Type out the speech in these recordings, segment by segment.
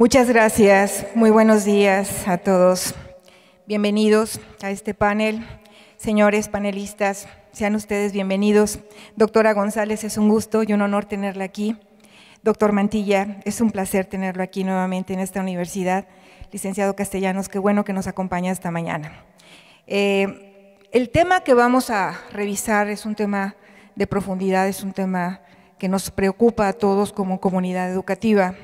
Muchas gracias, muy buenos días a todos. Bienvenidos a este panel. Señores panelistas, sean ustedes bienvenidos. Doctora González, es un gusto y un honor tenerla aquí. Doctor Mantilla, es un placer tenerlo aquí nuevamente en esta universidad. Licenciado Castellanos, qué bueno que nos acompaña esta mañana. El tema que vamos a revisar es un tema de profundidad, es un tema que nos preocupa a todos como comunidad educativa.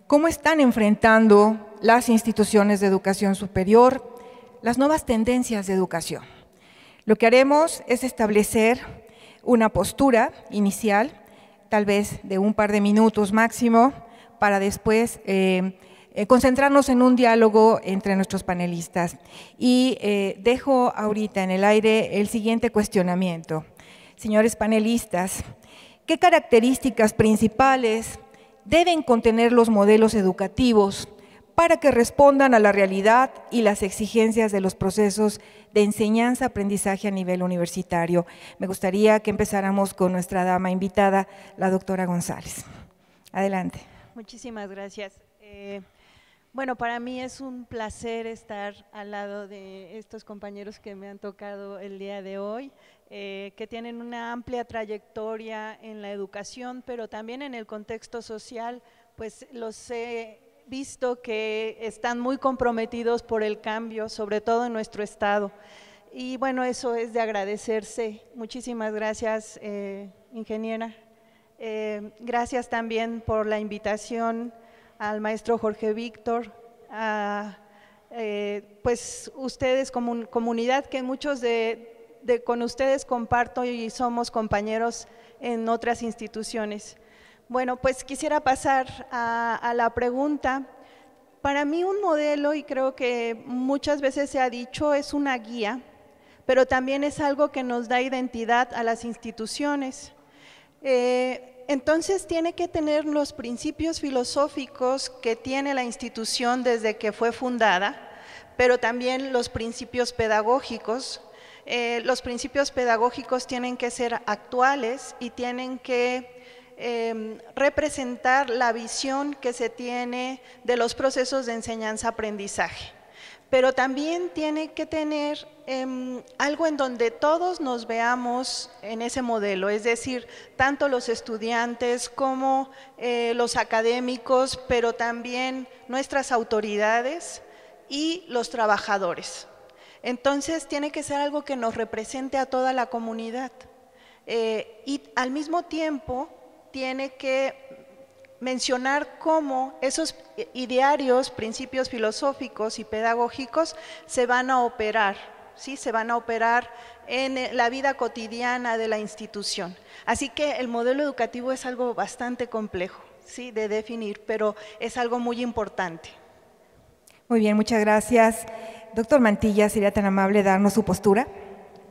¿Cómo están enfrentando las instituciones de educación superior las nuevas tendencias de educación? Lo que haremos es establecer una postura inicial, tal vez de un par de minutos máximo, para después concentrarnos en un diálogo entre nuestros panelistas. Y dejo ahorita en el aire el siguiente cuestionamiento. Señores panelistas, ¿qué características principales deben contener los modelos educativos para que respondan a la realidad y las exigencias de los procesos de enseñanza-aprendizaje a nivel universitario? Me gustaría que empezáramos con nuestra dama invitada, la doctora González. Adelante. Muchísimas gracias. Bueno, para mí es un placer estar al lado de estos compañeros que me han tocado el día de hoy, que tienen una amplia trayectoria en la educación, pero también en el contexto social, pues los he visto que están muy comprometidos por el cambio, sobre todo en nuestro estado. Y bueno, eso es de agradecerse. Muchísimas gracias, ingeniera. Gracias también por la invitación al maestro Jorge Víctor, pues ustedes como comunidad que muchos con ustedes comparto y somos compañeros en otras instituciones. Bueno, pues quisiera pasar a la pregunta. Para mí un modelo, y creo que muchas veces se ha dicho, es una guía, pero también es algo que nos da identidad a las instituciones. Entonces tiene que tener los principios filosóficos que tiene la institución desde que fue fundada, pero también los principios pedagógicos. Los principios pedagógicos tienen que ser actuales y tienen que representar la visión que se tiene de los procesos de enseñanza-aprendizaje. Pero también tiene que tener algo en donde todos nos veamos en ese modelo, es decir, tanto los estudiantes como los académicos, pero también nuestras autoridades y los trabajadores. Entonces tiene que ser algo que nos represente a toda la comunidad y al mismo tiempo tiene que mencionar cómo esos idearios, principios filosóficos y pedagógicos se van a operar, ¿sí? Se van a operar en la vida cotidiana de la institución. Así que el modelo educativo es algo bastante complejo, ¿sí? De definir, pero es algo muy importante. Muy bien, muchas gracias. Doctor Mantilla, ¿sería tan amable darnos su postura?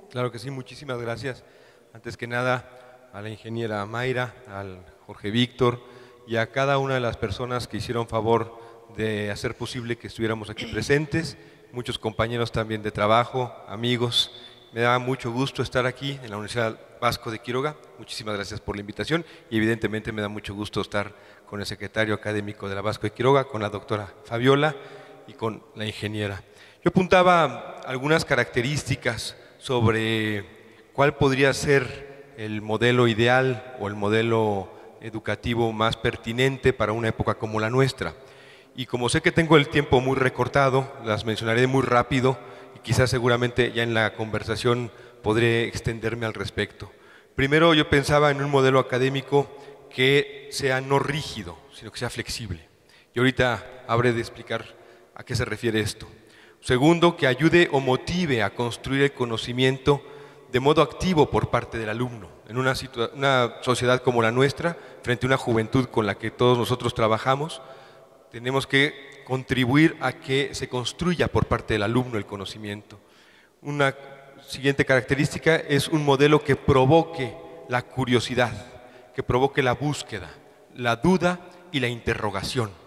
Claro que sí, muchísimas gracias. Antes que nada, a la ingeniera Mayra, al Jorge Víctor y a cada una de las personas que hicieron favor de hacer posible que estuviéramos aquí presentes, muchos compañeros también de trabajo, amigos. Me da mucho gusto estar aquí en la Universidad Vasco de Quiroga. Muchísimas gracias por la invitación y evidentemente me da mucho gusto estar con el secretario académico de la Vasco de Quiroga, con la doctora Fabiola y con la ingeniera. Yo apuntaba algunas características sobre cuál podría ser el modelo ideal o el modelo educativo más pertinente para una época como la nuestra. Y como sé que tengo el tiempo muy recortado, las mencionaré muy rápido y quizás seguramente ya en la conversación podré extenderme al respecto. Primero, yo pensaba en un modelo académico que sea no rígido, sino que sea flexible. Y ahorita habré de explicar a qué se refiere esto. Segundo, que ayude o motive a construir el conocimiento de modo activo por parte del alumno. En una sociedad como la nuestra, frente a una juventud con la que todos nosotros trabajamos, tenemos que contribuir a que se construya por parte del alumno el conocimiento. Una siguiente característica es un modelo que provoque la curiosidad, que provoque la búsqueda, la duda y la interrogación.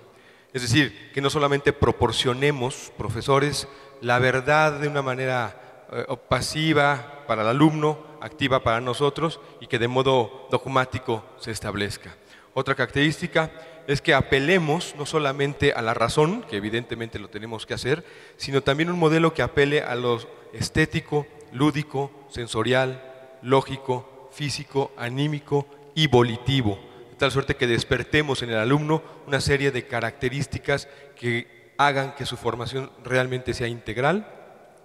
Es decir, que no solamente proporcionemos, profesores, la verdad de una manera pasiva para el alumno, activa para nosotros y que de modo dogmático se establezca. Otra característica es que apelemos no solamente a la razón, que evidentemente lo tenemos que hacer, sino también un modelo que apele a lo estético, lúdico, sensorial, lógico, físico, anímico y volitivo, de tal suerte que despertemos en el alumno una serie de características que hagan que su formación realmente sea integral.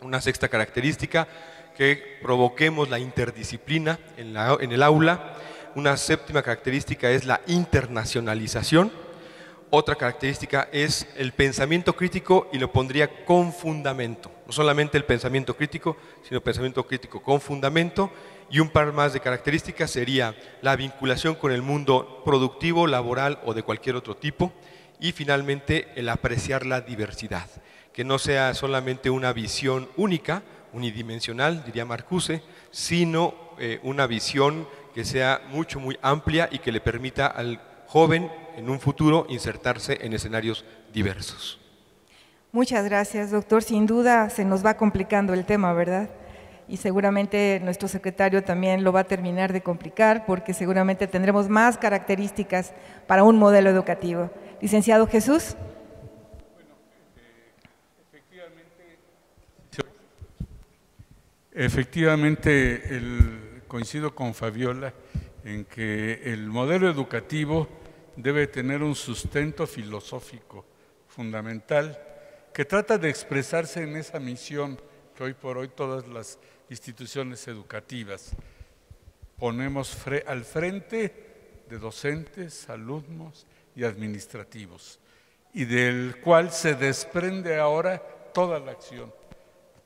Una sexta característica, que provoquemos la interdisciplina en el aula. Una séptima característica es la internacionalización. Otra característica es el pensamiento crítico, y lo pondría con fundamento. No solamente el pensamiento crítico, sino pensamiento crítico con fundamento. Y un par más de características sería la vinculación con el mundo productivo, laboral o de cualquier otro tipo. Y finalmente el apreciar la diversidad, que no sea solamente una visión única, unidimensional, diría Marcuse, sino una visión que sea muy amplia y que le permita al joven en un futuro insertarse en escenarios diversos. Muchas gracias, doctor. Sin duda se nos va complicando el tema, ¿verdad? Y seguramente nuestro secretario también lo va a terminar de complicar, porque seguramente tendremos más características para un modelo educativo. Licenciado Jesús. Efectivamente, coincido con Fabiola en que el modelo educativo debe tener un sustento filosófico fundamental que trata de expresarse en esa misión que hoy por hoy todas las instituciones educativas ponemos al frente de docentes, alumnos y administrativos, y del cual se desprende ahora toda la acción,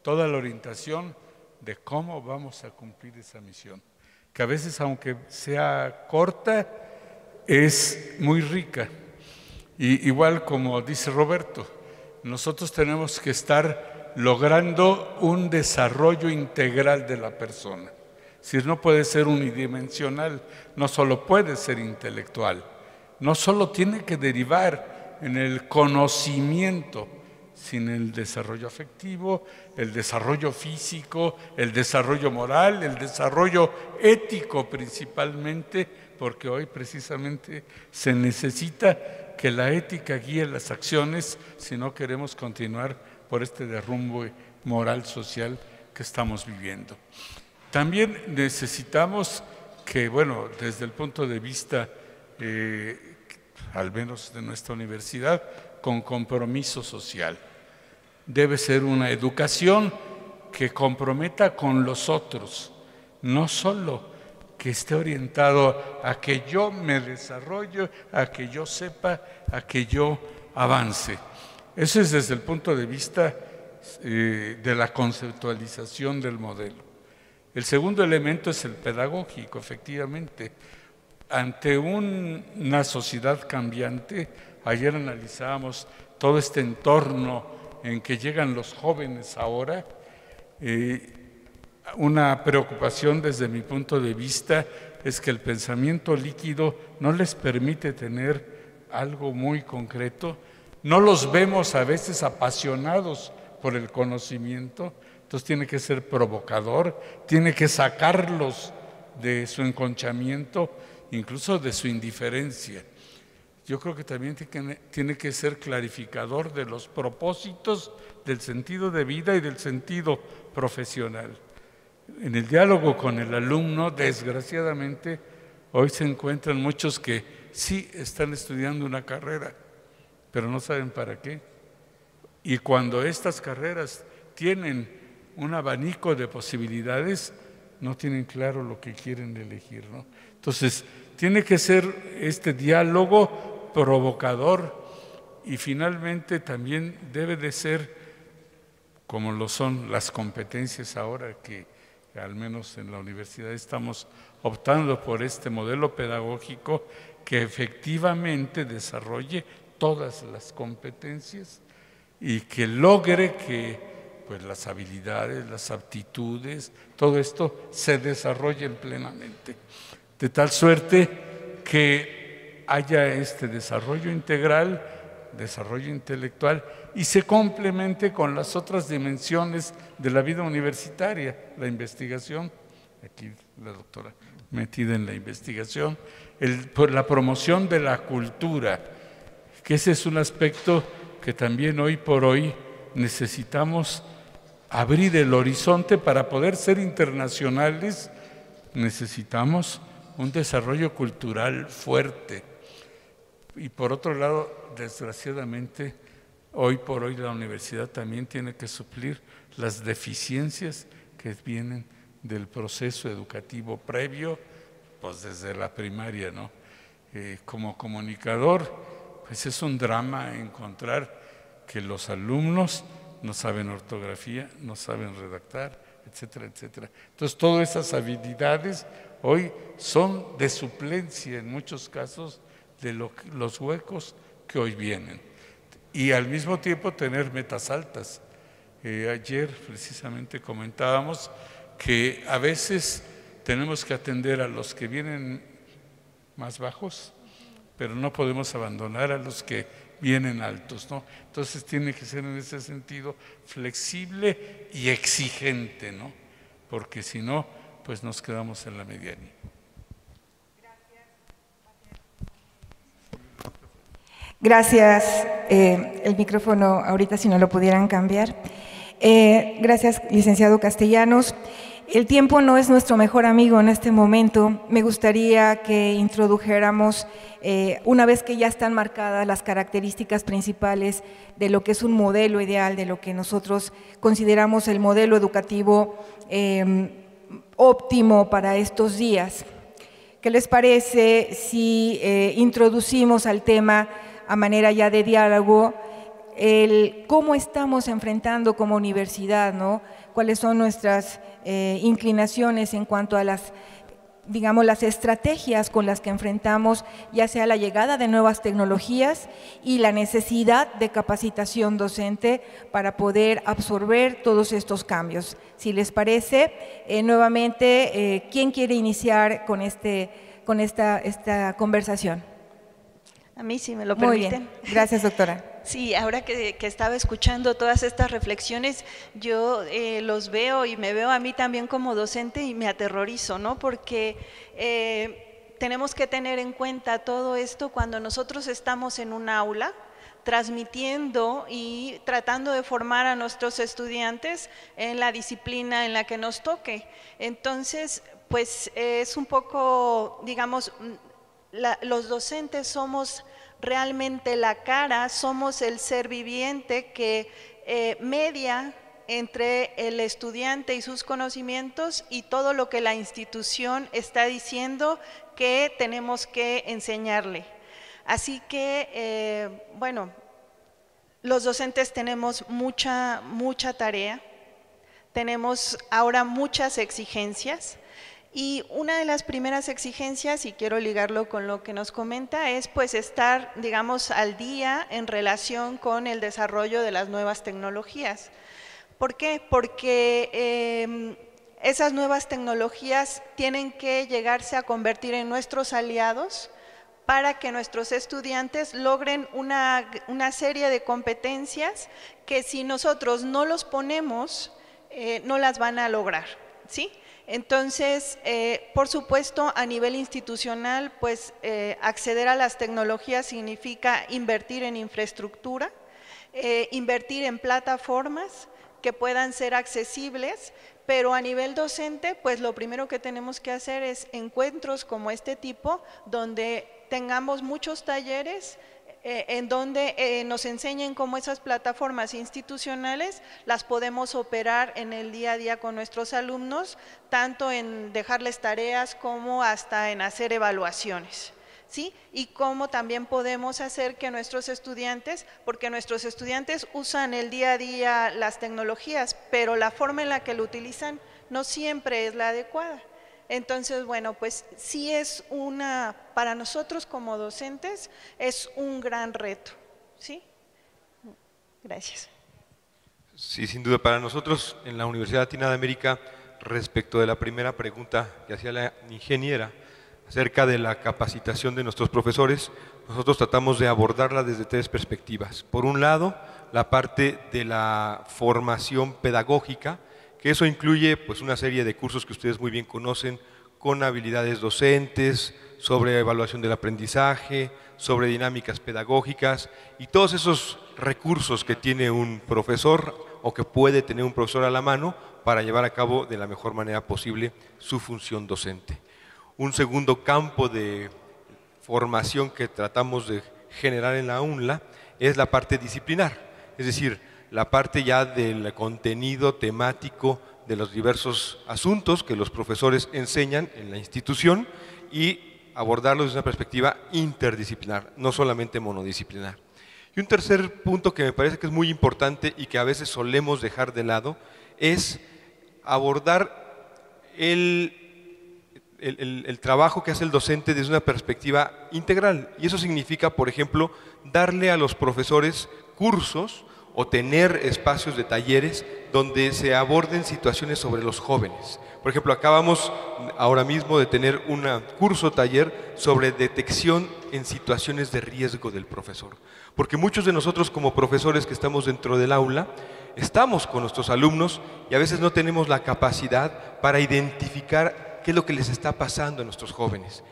toda la orientación de cómo vamos a cumplir esa misión, que a veces, aunque sea corta, es muy rica. Y igual como dice Roberto, nosotros tenemos que estar logrando un desarrollo integral de la persona. Es decir, no puede ser unidimensional, no solo puede ser intelectual, no solo tiene que derivar en el conocimiento, sino el desarrollo afectivo, el desarrollo físico, el desarrollo moral, el desarrollo ético principalmente, porque hoy precisamente se necesita que la ética guíe las acciones si no queremos continuar por este derrumbe moral social que estamos viviendo. También necesitamos que, bueno, desde el punto de vista, al menos de nuestra universidad, con compromiso social. Debe ser una educación que comprometa con los otros, no solo que esté orientado a que yo me desarrollo, a que yo sepa, a que yo avance. Eso es desde el punto de vista de la conceptualización del modelo. El segundo elemento es el pedagógico, efectivamente. Ante una sociedad cambiante, ayer analizábamos todo este entorno en que llegan los jóvenes ahora. Una preocupación desde mi punto de vista es que el pensamiento líquido no les permite tener algo muy concreto. No los vemos a veces apasionados por el conocimiento, entonces tiene que ser provocador, tiene que sacarlos de su enconchamiento, incluso de su indiferencia. Yo creo que también tiene que ser clarificador de los propósitos, del sentido de vida y del sentido profesional. En el diálogo con el alumno, desgraciadamente, hoy se encuentran muchos que sí están estudiando una carrera, pero no saben para qué. Y cuando estas carreras tienen un abanico de posibilidades, no tienen claro lo que quieren elegir, ¿no? Entonces, tiene que ser este diálogo provocador y finalmente también debe de ser, como lo son las competencias ahora que al menos en la universidad estamos optando por este modelo pedagógico que efectivamente desarrolle todas las competencias y que logre que pues, las habilidades, las aptitudes, todo esto se desarrollen plenamente. De tal suerte que haya este desarrollo integral, desarrollo intelectual y se complemente con las otras dimensiones de la vida universitaria, la investigación. Aquí la doctora metida en la investigación, por la promoción de la cultura, que ese es un aspecto que también hoy por hoy necesitamos abrir el horizonte. Para poder ser internacionales necesitamos un desarrollo cultural fuerte. Y por otro lado, desgraciadamente, hoy por hoy la universidad también tiene que suplir las deficiencias que vienen del proceso educativo previo, pues desde la primaria, ¿no? Como comunicador, pues es un drama encontrar que los alumnos no saben ortografía, no saben redactar, etcétera, etcétera. Entonces, todas esas habilidades hoy son de suplencia en muchos casos de los huecos que hoy vienen. Y al mismo tiempo tener metas altas. Ayer precisamente comentábamos que a veces tenemos que atender a los que vienen más bajos, pero no podemos abandonar a los que vienen altos, ¿no? Entonces tiene que ser en ese sentido flexible y exigente, ¿no? Porque si no, pues nos quedamos en la medianía. Gracias. El micrófono ahorita si no lo pudieran cambiar. Gracias, licenciado Castellanos. El tiempo no es nuestro mejor amigo en este momento. Me gustaría que introdujéramos, una vez que ya están marcadas las características principales de lo que es un modelo ideal, de lo que nosotros consideramos el modelo educativo óptimo para estos días. ¿Qué les parece si introducimos al tema a manera ya de diálogo el cómo estamos enfrentando como universidad, ¿no? Cuáles son nuestras inclinaciones en cuanto a las, digamos, las estrategias con las que enfrentamos, ya sea la llegada de nuevas tecnologías y la necesidad de capacitación docente para poder absorber todos estos cambios. Si les parece, nuevamente, ¿quién quiere iniciar con esta conversación? A mí, si me lo permiten. Muy bien, gracias, doctora. Sí, ahora que estaba escuchando todas estas reflexiones, yo los veo y me veo a mí también como docente y me aterrorizo, ¿no? Porque tenemos que tener en cuenta todo esto cuando nosotros estamos en un aula transmitiendo y tratando de formar a nuestros estudiantes en la disciplina en la que nos toque. Entonces, pues es un poco, digamos, los docentes somos realmente la cara, somos el ser viviente que media entre el estudiante y sus conocimientos y todo lo que la institución está diciendo que tenemos que enseñarle. Así que, bueno, los docentes tenemos mucha tarea, tenemos ahora muchas exigencias. Y una de las primeras exigencias, y quiero ligarlo con lo que nos comenta, es pues estar, digamos, al día en relación con el desarrollo de las nuevas tecnologías. ¿Por qué? Porque esas nuevas tecnologías tienen que llegarse a convertir en nuestros aliados para que nuestros estudiantes logren una serie de competencias que si nosotros no los ponemos, no las van a lograr, ¿sí? Entonces, por supuesto, a nivel institucional, pues acceder a las tecnologías significa invertir en infraestructura, invertir en plataformas que puedan ser accesibles, pero a nivel docente, pues lo primero que tenemos que hacer es encuentros como este tipo, donde tengamos muchos talleres, en donde nos enseñen cómo esas plataformas institucionales las podemos operar en el día a día con nuestros alumnos, tanto en dejarles tareas como hasta en hacer evaluaciones, ¿sí? Y cómo también podemos hacer que nuestros estudiantes, porque nuestros estudiantes usan el día a día las tecnologías, pero la forma en la que lo utilizan no siempre es la adecuada. Entonces, bueno, pues sí es para nosotros como docentes, es un gran reto, ¿sí? Gracias. Sí, sin duda, para nosotros en la Universidad Latina de América, respecto de la primera pregunta que hacía la ingeniera, acerca de la capacitación de nuestros profesores, nosotros tratamos de abordarla desde tres perspectivas. Por un lado, la parte de la formación pedagógica, que eso incluye pues una serie de cursos que ustedes muy bien conocen, con habilidades docentes, sobre evaluación del aprendizaje, sobre dinámicas pedagógicas y todos esos recursos que tiene un profesor o que puede tener un profesor a la mano para llevar a cabo de la mejor manera posible su función docente. Un segundo campo de formación que tratamos de generar en la UNLA es la parte disciplinar, es decir, la parte ya del contenido temático de los diversos asuntos que los profesores enseñan en la institución y abordarlos desde una perspectiva interdisciplinar, no solamente monodisciplinar. Y un tercer punto que me parece que es muy importante y que a veces solemos dejar de lado es abordar el trabajo que hace el docente desde una perspectiva integral. Y eso significa, por ejemplo, darle a los profesores cursos o tener espacios de talleres donde se aborden situaciones sobre los jóvenes. Por ejemplo, acabamos ahora mismo de tener un curso taller sobre detección en situaciones de riesgo del profesor. Porque muchos de nosotros como profesores que estamos dentro del aula, estamos con nuestros alumnos y a veces no tenemos la capacidad para identificar qué es lo que les está pasando a nuestros jóvenes.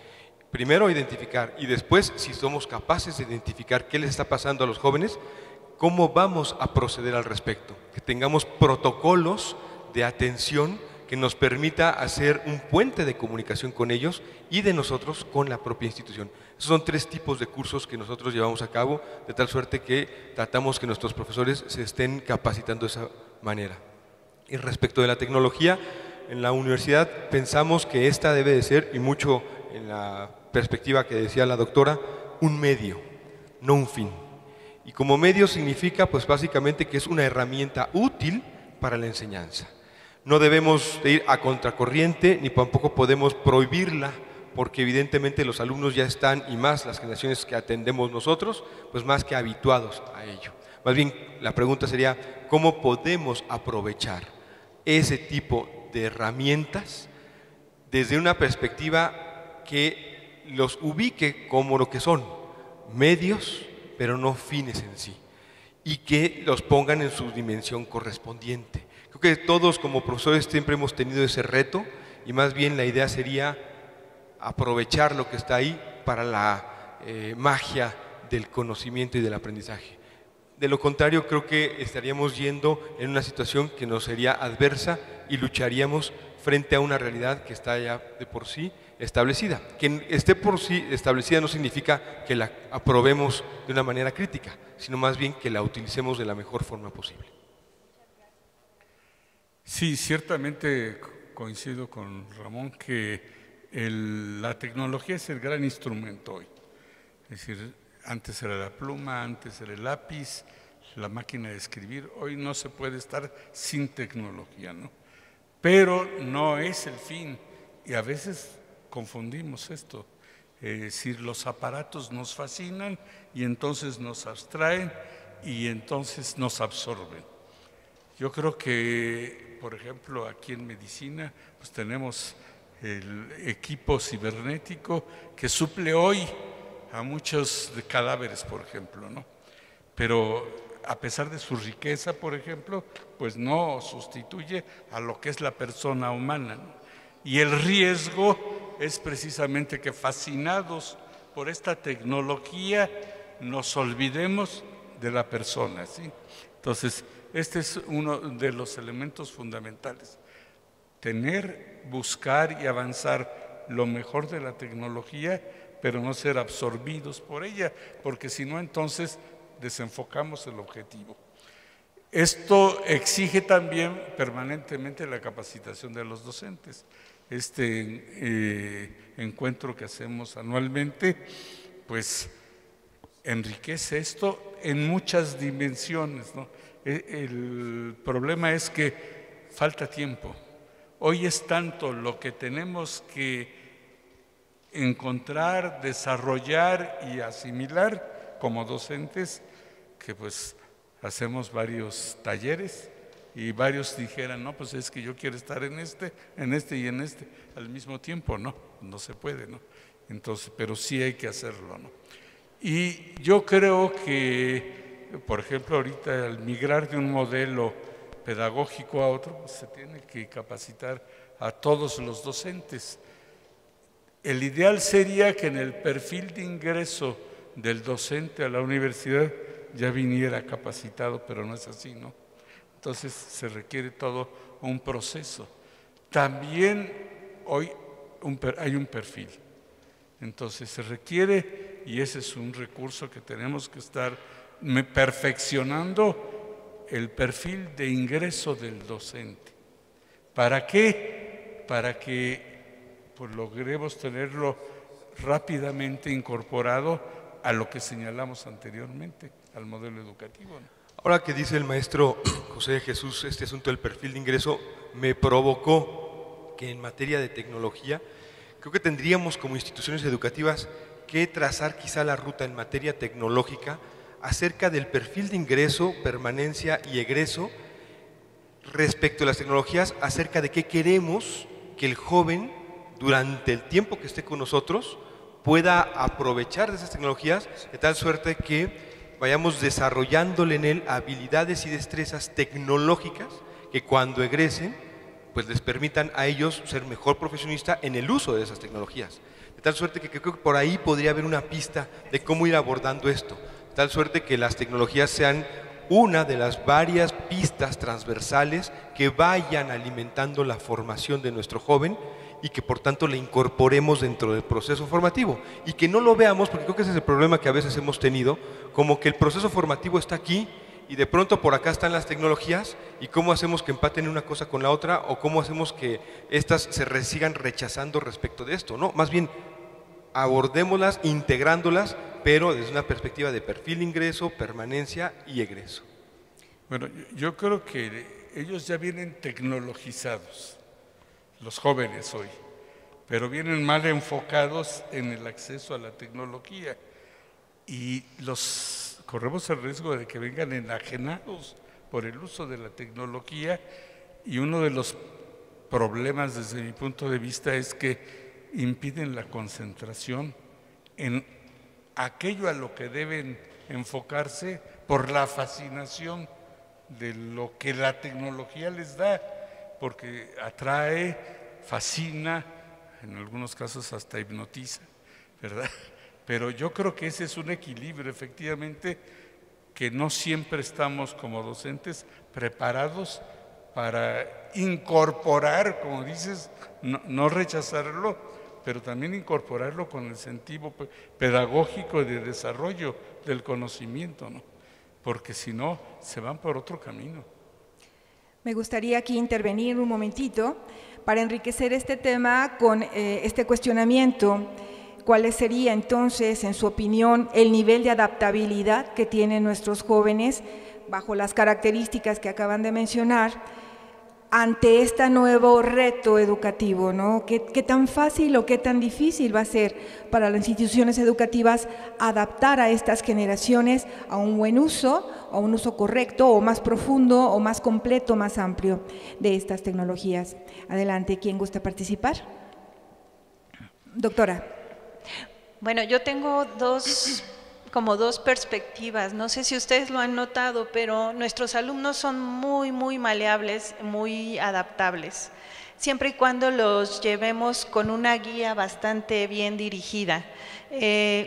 Primero identificar y después, si somos capaces de identificar qué les está pasando a los jóvenes, cómo vamos a proceder al respecto. Que tengamos protocolos de atención que nos permita hacer un puente de comunicación con ellos y de nosotros con la propia institución. Esos son 3 tipos de cursos que nosotros llevamos a cabo, de tal suerte que tratamos que nuestros profesores se estén capacitando de esa manera. Y respecto de la tecnología, en la universidad pensamos que esta debe de ser, y mucho en la perspectiva que decía la doctora, un medio, no un fin. Y como medio significa pues básicamente que es una herramienta útil para la enseñanza. No debemos de ir a contracorriente ni tampoco podemos prohibirla porque evidentemente los alumnos ya están, y más las generaciones que atendemos nosotros, pues más que habituados a ello. Más bien la pregunta sería, ¿cómo podemos aprovechar ese tipo de herramientas desde una perspectiva que los ubique como lo que son, medios, pero no fines en sí, y que los pongan en su dimensión correspondiente? Creo que todos como profesores siempre hemos tenido ese reto y más bien la idea sería aprovechar lo que está ahí para la magia del conocimiento y del aprendizaje. De lo contrario, creo que estaríamos yendo en una situación que nos sería adversa y lucharíamos frente a una realidad que está ya de por sí establecida. Que esté por sí establecida no significa que la aprobemos de una manera crítica, sino más bien que la utilicemos de la mejor forma posible. Sí, ciertamente coincido con Ramón que la tecnología es el gran instrumento hoy. Es decir, antes era la pluma, antes era el lápiz, la máquina de escribir. Hoy no se puede estar sin tecnología, ¿no? Pero no es el fin y a veces confundimos esto. Es decir, los aparatos nos fascinan y entonces nos abstraen y entonces nos absorben. Yo creo que, por ejemplo, aquí en medicina, pues tenemos el equipo cibernético que suple hoy a muchos cadáveres, por ejemplo, ¿no? Pero a pesar de su riqueza, por ejemplo, pues no sustituye a lo que es la persona humana, ¿no? Y el riesgo es precisamente que fascinados por esta tecnología nos olvidemos de la persona, ¿sí? Entonces, este es uno de los elementos fundamentales. Buscar y avanzar lo mejor de la tecnología, pero no ser absorbidos por ella, porque si no, entonces desenfocamos el objetivo. Esto exige también permanentemente la capacitación de los docentes. Este encuentro que hacemos anualmente, pues enriquece esto en muchas dimensiones, ¿no? El problema es que falta tiempo. Hoy es tanto lo que tenemos que encontrar, desarrollar y asimilar como docentes, que pues hacemos varios talleres y varios dijeran, no, pues es que yo quiero estar en este y en este al mismo tiempo. No se puede, ¿no? Entonces, pero sí hay que hacerlo, ¿no? Y yo creo que, por ejemplo, ahorita al migrar de un modelo pedagógico a otro, pues se tiene que capacitar a todos los docentes. El ideal sería que en el perfil de ingreso del docente a la universidad ya viniera capacitado, pero no es así, ¿no? Entonces se requiere todo un proceso. También hoy hay un perfil. Entonces se requiere, y ese es un recurso que tenemos que estar perfeccionando, el perfil de ingreso del docente. ¿Para qué? Para que pues, logremos tenerlo rápidamente incorporado a lo que señalamos anteriormente, al modelo educativo, ¿no? Ahora que dice el maestro José Jesús este asunto del perfil de ingreso, me provocó que en materia de tecnología, creo que tendríamos como instituciones educativas que trazar quizá la ruta en materia tecnológica acerca del perfil de ingreso, permanencia y egreso respecto a las tecnologías, acerca de qué queremos que el joven durante el tiempo que esté con nosotros pueda aprovechar de esas tecnologías de tal suerte que vayamos desarrollándole en él habilidades y destrezas tecnológicas que cuando egresen pues les permitan a ellos ser mejor profesionista en el uso de esas tecnologías. De tal suerte que creo que por ahí podría haber una pista de cómo ir abordando esto. De tal suerte que las tecnologías sean una de las varias pistas transversales que vayan alimentando la formación de nuestro joven y que por tanto le incorporemos dentro del proceso formativo y que no lo veamos, porque creo que ese es el problema que a veces hemos tenido, como que el proceso formativo está aquí y de pronto por acá están las tecnologías y cómo hacemos que empaten una cosa con la otra o cómo hacemos que estas se sigan rechazando respecto de esto, ¿no? Más bien abordémoslas integrándolas, pero desde una perspectiva de perfil, ingreso, permanencia y egreso. Bueno, yo creo que ellos ya vienen tecnologizados, los jóvenes hoy, pero vienen mal enfocados en el acceso a la tecnología y corremos el riesgo de que vengan enajenados por el uso de la tecnología y uno de los problemas desde mi punto de vista es que impiden la concentración en aquello a lo que deben enfocarse por la fascinación de lo que la tecnología les da, porque atrae, fascina, en algunos casos hasta hipnotiza, ¿verdad? Pero yo creo que ese es un equilibrio, efectivamente, que no siempre estamos como docentes preparados para incorporar, como dices, no rechazarlo, pero también incorporarlo con el sentido pedagógico de desarrollo del conocimiento, ¿no? Porque si no, se van por otro camino. Me gustaría aquí intervenir un momentito para enriquecer este tema con este cuestionamiento. ¿Cuál sería entonces, en su opinión, el nivel de adaptabilidad que tienen nuestros jóvenes bajo las características que acaban de mencionar ante este nuevo reto educativo, ¿no? ¿Qué tan fácil o qué tan difícil va a ser para las instituciones educativas adaptar a estas generaciones a un buen uso, a un uso correcto o más profundo o más completo, más amplio de estas tecnologías? Adelante, ¿quién gusta participar? Doctora. Bueno, yo tengo dos perspectivas. No sé si ustedes lo han notado, pero nuestros alumnos son muy maleables, muy adaptables, siempre y cuando los llevemos con una guía bastante bien dirigida.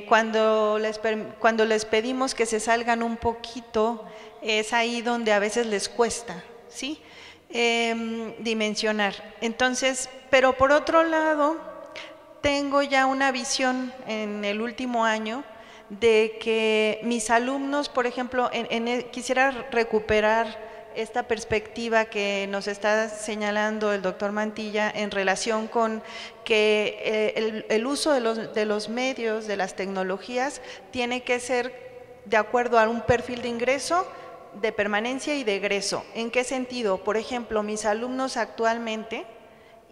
Cuando les pedimos que se salgan un poquito, es ahí donde a veces les cuesta, ¿sí? Dimensionar. Entonces, pero por otro lado, tengo ya una visión en el último año de que mis alumnos, por ejemplo, quisiera recuperar esta perspectiva que nos está señalando el doctor Mantilla en relación con que el uso de los medios, de las tecnologías, tiene que ser de acuerdo a un perfil de ingreso, de permanencia y de egreso. ¿En qué sentido? Por ejemplo, mis alumnos actualmente,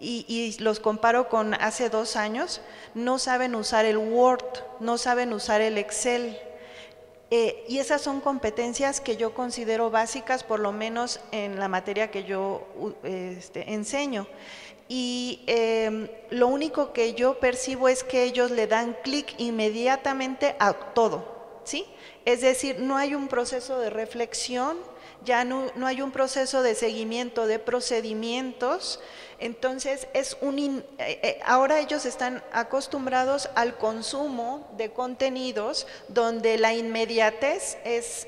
y los comparo con hace 2 años, no saben usar el Word, no saben usar el Excel. Y esas son competencias que yo considero básicas, por lo menos en la materia que yo enseño. Y lo único que yo percibo es que ellos le dan clic inmediatamente a todo, ¿sí? Es decir, no hay un proceso de reflexión ya no hay un proceso de seguimiento de procedimientos, entonces ahora ellos están acostumbrados al consumo de contenidos donde la inmediatez es,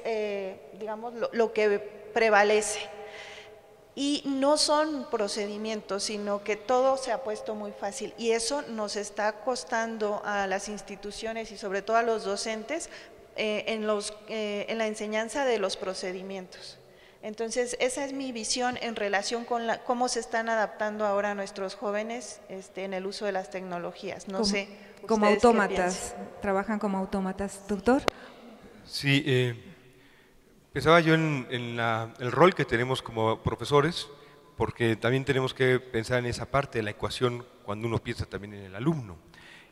digamos, lo que prevalece. Y no son procedimientos, sino que todo se ha puesto muy fácil y eso nos está costando a las instituciones y sobre todo a los docentes en la enseñanza de los procedimientos. Entonces, esa es mi visión en relación con cómo se están adaptando ahora nuestros jóvenes en el uso de las tecnologías. No sé. Como autómatas, ¿trabajan como autómatas, doctor? Sí, pensaba yo en el rol que tenemos como profesores, porque también tenemos que pensar en esa parte de la ecuación cuando uno piensa también en el alumno.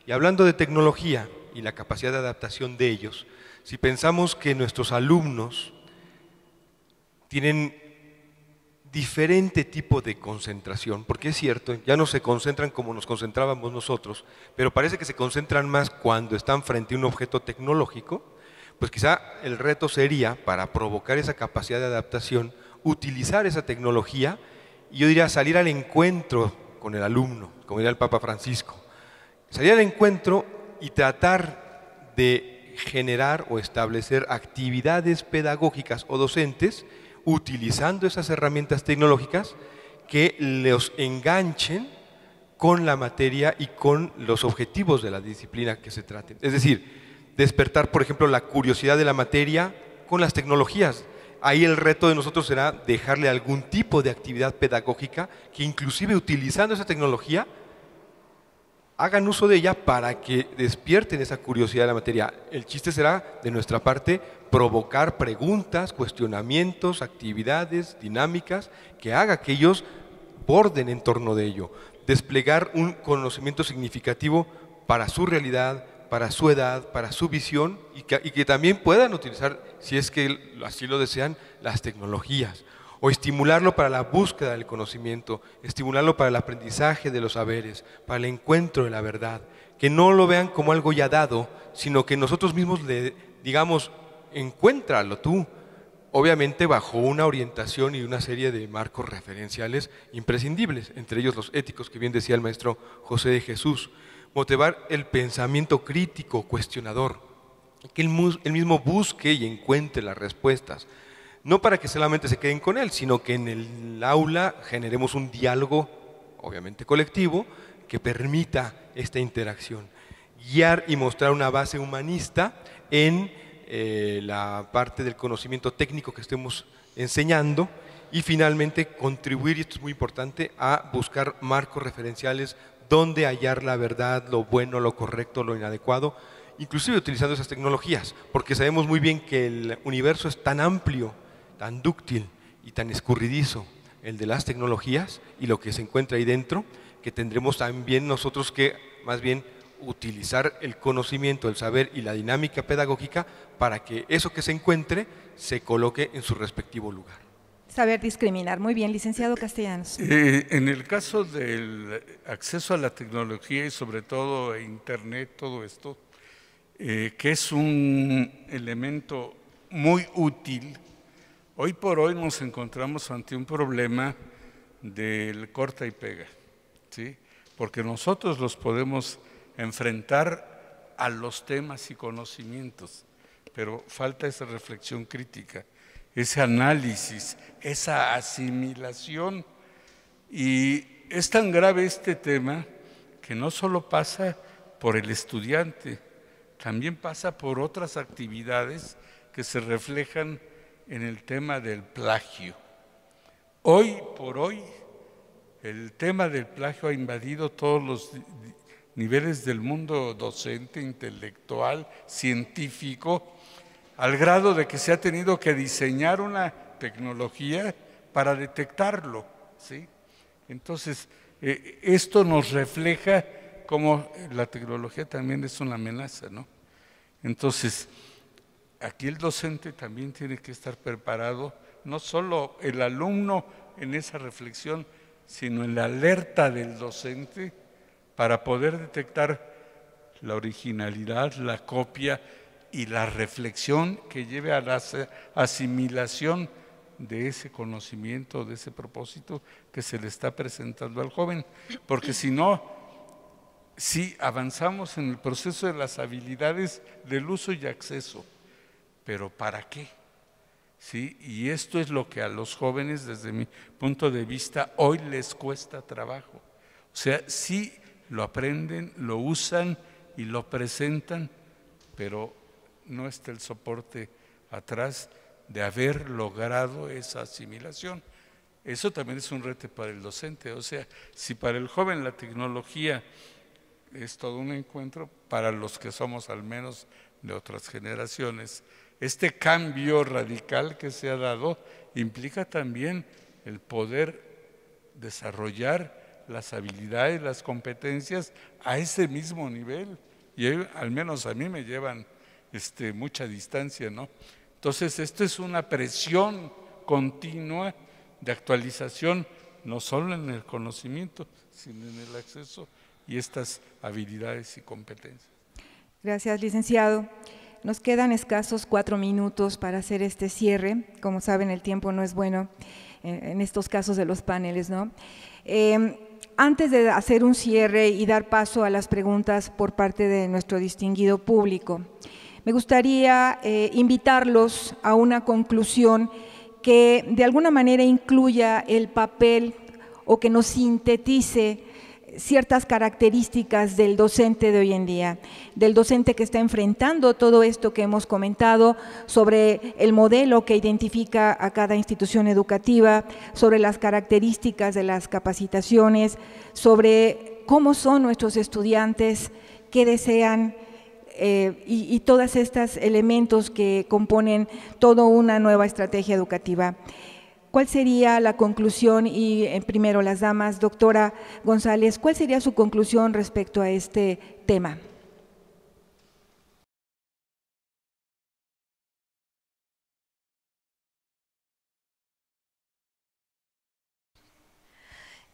Y hablando de tecnología y la capacidad de adaptación de ellos, si pensamos que nuestros alumnos tienen diferente tipo de concentración, porque es cierto, ya no se concentran como nos concentrábamos nosotros, pero parece que se concentran más cuando están frente a un objeto tecnológico, pues quizá el reto sería, para provocar esa capacidad de adaptación, utilizar esa tecnología y yo diría salir al encuentro con el alumno, como diría el Papa Francisco, salir al encuentro y tratar de generar o establecer actividades pedagógicas o docentes utilizando esas herramientas tecnológicas que los enganchen con la materia y con los objetivos de la disciplina que se traten. Es decir, despertar, por ejemplo, la curiosidad de la materia con las tecnologías. Ahí el reto de nosotros será dejarle algún tipo de actividad pedagógica que inclusive utilizando esa tecnología hagan uso de ella para que despierten esa curiosidad de la materia. El chiste será, de nuestra parte, provocar preguntas, cuestionamientos, actividades, dinámicas, que haga que ellos borden en torno de ello. Desplegar un conocimiento significativo para su realidad, para su edad, para su visión y que también puedan utilizar, si es que así lo desean, las tecnologías. O estimularlo para la búsqueda del conocimiento, estimularlo para el aprendizaje de los saberes, para el encuentro de la verdad. Que no lo vean como algo ya dado, sino que nosotros mismos le digamos, encuéntralo tú, obviamente bajo una orientación y una serie de marcos referenciales imprescindibles, entre ellos los éticos que bien decía el maestro José de Jesús. Motivar el pensamiento crítico, cuestionador, que él mismo busque y encuentre las respuestas. No para que solamente se queden con él, sino que en el aula generemos un diálogo, obviamente colectivo, que permita esta interacción. Guiar y mostrar una base humanista en la parte del conocimiento técnico que estemos enseñando y finalmente contribuir, y esto es muy importante, a buscar marcos referenciales donde hallar la verdad, lo bueno, lo correcto, lo inadecuado, inclusive utilizando esas tecnologías, porque sabemos muy bien que el universo es tan amplio, tan dúctil y tan escurridizo, el de las tecnologías y lo que se encuentra ahí dentro, que tendremos también nosotros que más bien utilizar el conocimiento, el saber y la dinámica pedagógica para que eso que se encuentre se coloque en su respectivo lugar. Saber discriminar. Muy bien, licenciado Castellanos. En el caso del acceso a la tecnología y sobre todo a Internet, todo esto, que es un elemento muy útil, hoy por hoy nos encontramos ante un problema del corta y pega, ¿sí? Porque nosotros los podemos enfrentar a los temas y conocimientos, pero falta esa reflexión crítica, ese análisis, esa asimilación. Y es tan grave este tema que no solo pasa por el estudiante, también pasa por otras actividades que se reflejan en el tema del plagio. Hoy por hoy, el tema del plagio ha invadido todos los niveles del mundo docente, intelectual, científico, al grado de que se ha tenido que diseñar una tecnología para detectarlo, ¿sí? Entonces, esto nos refleja cómo la tecnología también es una amenaza, ¿no? Entonces, aquí el docente también tiene que estar preparado, no solo el alumno en esa reflexión, sino en la alerta del docente para poder detectar la originalidad, la copia y la reflexión que lleve a la asimilación de ese conocimiento, de ese propósito que se le está presentando al joven, porque si no, sí avanzamos en el proceso de las habilidades del uso y acceso, pero ¿para qué? ¿Sí? Y esto es lo que a los jóvenes, desde mi punto de vista, hoy les cuesta trabajo. O sea, sí lo aprenden, lo usan y lo presentan, pero no está el soporte atrás de haber logrado esa asimilación. Eso también es un reto para el docente. O sea, si para el joven la tecnología es todo un encuentro, para los que somos al menos de otras generaciones, este cambio radical que se ha dado implica también el poder desarrollar las habilidades, las competencias a ese mismo nivel, y al menos a mí me llevan mucha distancia, ¿no? Entonces esto es una presión continua de actualización, no solo en el conocimiento, sino en el acceso y estas habilidades y competencias. Gracias, licenciado. Nos quedan escasos 4 minutos para hacer este cierre. Como saben, el tiempo no es bueno en estos casos de los paneles, ¿no? Antes de hacer un cierre y dar paso a las preguntas por parte de nuestro distinguido público, me gustaría invitarlos a una conclusión que de alguna manera incluya el papel o que nos sintetice ciertas características del docente de hoy en día, del docente que está enfrentando todo esto que hemos comentado sobre el modelo que identifica a cada institución educativa, sobre las características de las capacitaciones, sobre cómo son nuestros estudiantes, qué desean y todos estos elementos que componen toda una nueva estrategia educativa. ¿Cuál sería la conclusión? Y primero las damas, doctora González, ¿cuál sería su conclusión respecto a este tema?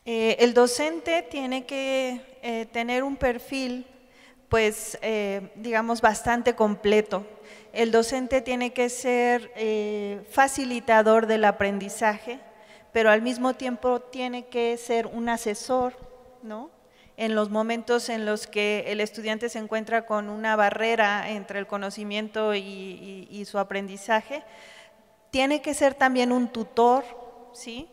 El docente tiene que tener un perfil, pues, digamos, bastante completo. El docente tiene que ser facilitador del aprendizaje, pero al mismo tiempo tiene que ser un asesor, ¿no? En los momentos en los que el estudiante se encuentra con una barrera entre el conocimiento y su aprendizaje, tiene que ser también un tutor, ¿sí?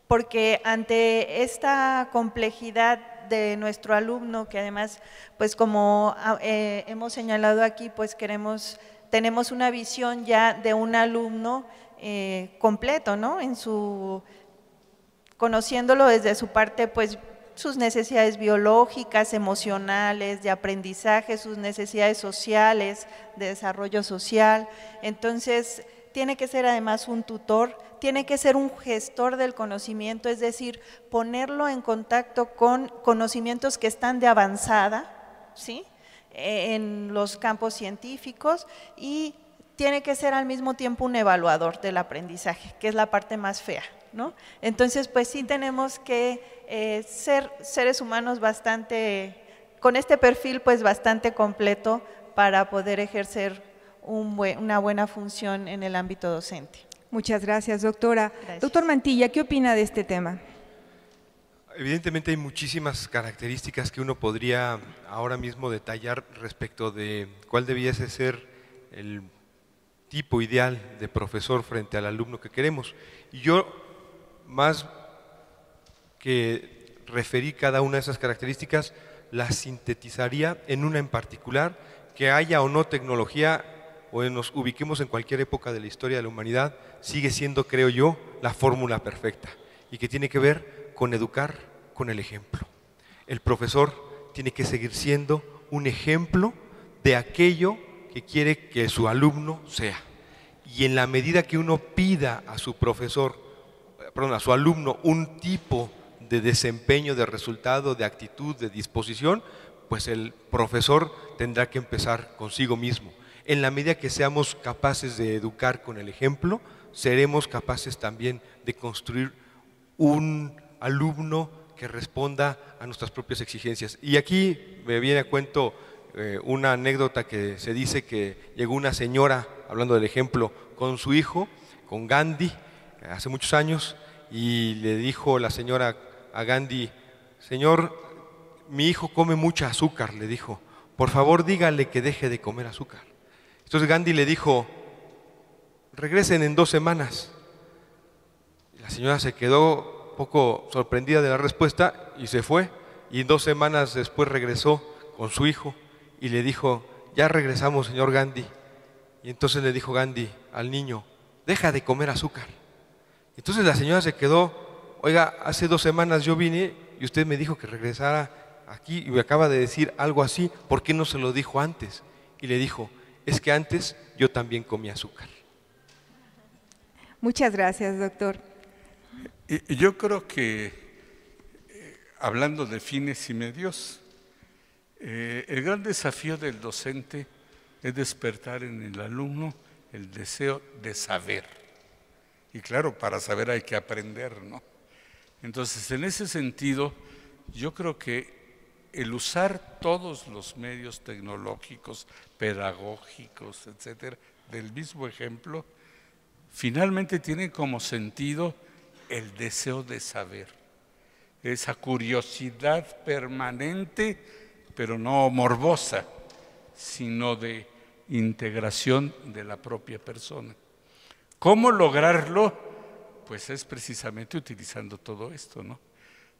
Porque ante esta complejidad de nuestro alumno, que además, pues como hemos señalado aquí, pues tenemos una visión ya de un alumno completo, ¿no? Conociéndolo desde su parte, pues sus necesidades biológicas, emocionales, de aprendizaje, sus necesidades sociales, de desarrollo social. Entonces, tiene que ser además un tutor, tiene que ser un gestor del conocimiento, es decir, ponerlo en contacto con conocimientos que están de avanzada, ¿sí?, en los campos científicos, y tiene que ser al mismo tiempo un evaluador del aprendizaje, que es la parte más fea, ¿no? Entonces, pues sí tenemos que ser seres humanos con este perfil pues bastante completo para poder ejercer una buena función en el ámbito docente. Muchas gracias, doctora. Gracias. Doctor Mantilla, ¿qué opina de este tema? Evidentemente hay muchísimas características que uno podría ahora mismo detallar respecto de cuál debiese ser el tipo ideal de profesor frente al alumno que queremos. Y yo, más que referir cada una de esas características, las sintetizaría en una en particular, que haya o no tecnología o nos ubiquemos en cualquier época de la historia de la humanidad, sigue siendo, creo yo, la fórmula perfecta, y que tiene que ver con educar con el ejemplo. El profesor tiene que seguir siendo un ejemplo de aquello que quiere que su alumno sea. Y en la medida que uno pida a su a su alumno un tipo de desempeño, de resultado, de actitud, de disposición, pues el profesor tendrá que empezar consigo mismo. En la medida que seamos capaces de educar con el ejemplo, seremos capaces también de construir un alumno que responda a nuestras propias exigencias. Y aquí me viene a cuento una anécdota que se dice que llegó una señora, hablando del ejemplo, con su hijo, con Gandhi, hace muchos años, y le dijo la señora a Gandhi: Señor, mi hijo come mucha azúcar, le dijo, por favor dígale que deje de comer azúcar. Entonces Gandhi le dijo: regresen en 2 semanas. La señora se quedó un poco sorprendida de la respuesta y se fue, y 2 semanas después regresó con su hijo y le dijo: ya regresamos, señor Gandhi. Y entonces le dijo Gandhi al niño: deja de comer azúcar. Entonces la señora se quedó: oiga, hace 2 semanas yo vine y usted me dijo que regresara aquí y me acaba de decir algo así, ¿por qué no se lo dijo antes? Y le dijo: es que antes yo también comía azúcar. Muchas gracias, doctor. Y yo creo que, hablando de fines y medios, el gran desafío del docente es despertar en el alumno el deseo de saber. Y claro, para saber hay que aprender, ¿no? Entonces, en ese sentido, yo creo que el usar todos los medios tecnológicos, pedagógicos, etcétera, del mismo ejemplo, finalmente tiene como sentido el deseo de saber, esa curiosidad permanente, pero no morbosa, sino de integración de la propia persona. ¿Cómo lograrlo? Pues es precisamente utilizando todo esto, ¿no?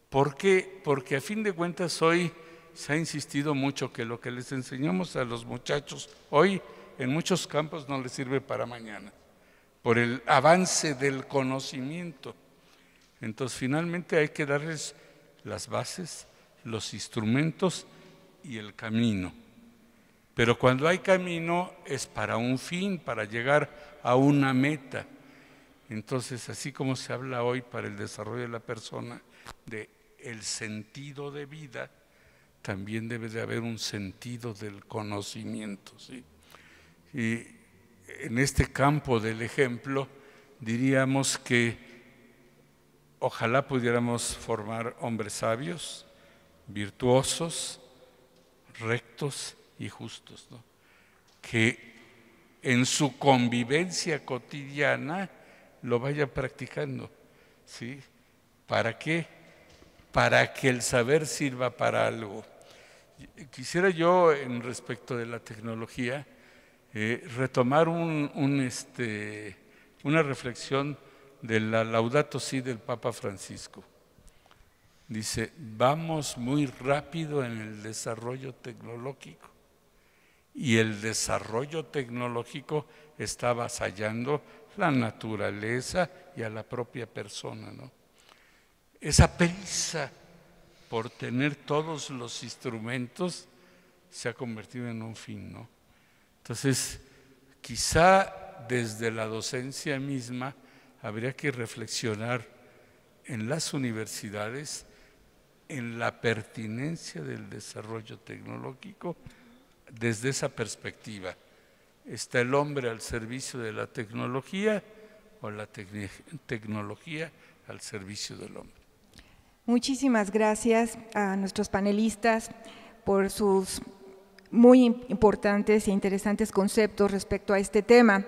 ¿Por qué? Porque a fin de cuentas hoy se ha insistido mucho que lo que les enseñamos a los muchachos hoy en muchos campos no les sirve para mañana, por el avance del conocimiento. Entonces finalmente hay que darles las bases, los instrumentos y el camino. Pero cuando hay camino es para un fin, para llegar a una meta. Entonces, así como se habla hoy para el desarrollo de la persona de el sentido de vida, también debe de haber un sentido del conocimiento, ¿sí? Y en este campo del ejemplo diríamos que ojalá pudiéramos formar hombres sabios, virtuosos, rectos y justos, ¿no? Que en su convivencia cotidiana lo vaya practicando, ¿sí? ¿Para qué? Para que el saber sirva para algo. Quisiera yo, en respecto de la tecnología, retomar una reflexión de la Laudato Si del Papa Francisco. Dice: vamos muy rápido en el desarrollo tecnológico y el desarrollo tecnológico está avasallando la naturaleza y a la propia persona, ¿no? Esa prisa por tener todos los instrumentos se ha convertido en un fin, ¿no? Entonces, quizá desde la docencia misma habría que reflexionar en las universidades en la pertinencia del desarrollo tecnológico desde esa perspectiva. ¿Está el hombre al servicio de la tecnología o la tecnología al servicio del hombre? Muchísimas gracias a nuestros panelistas por sus muy importantes e interesantes conceptos respecto a este tema.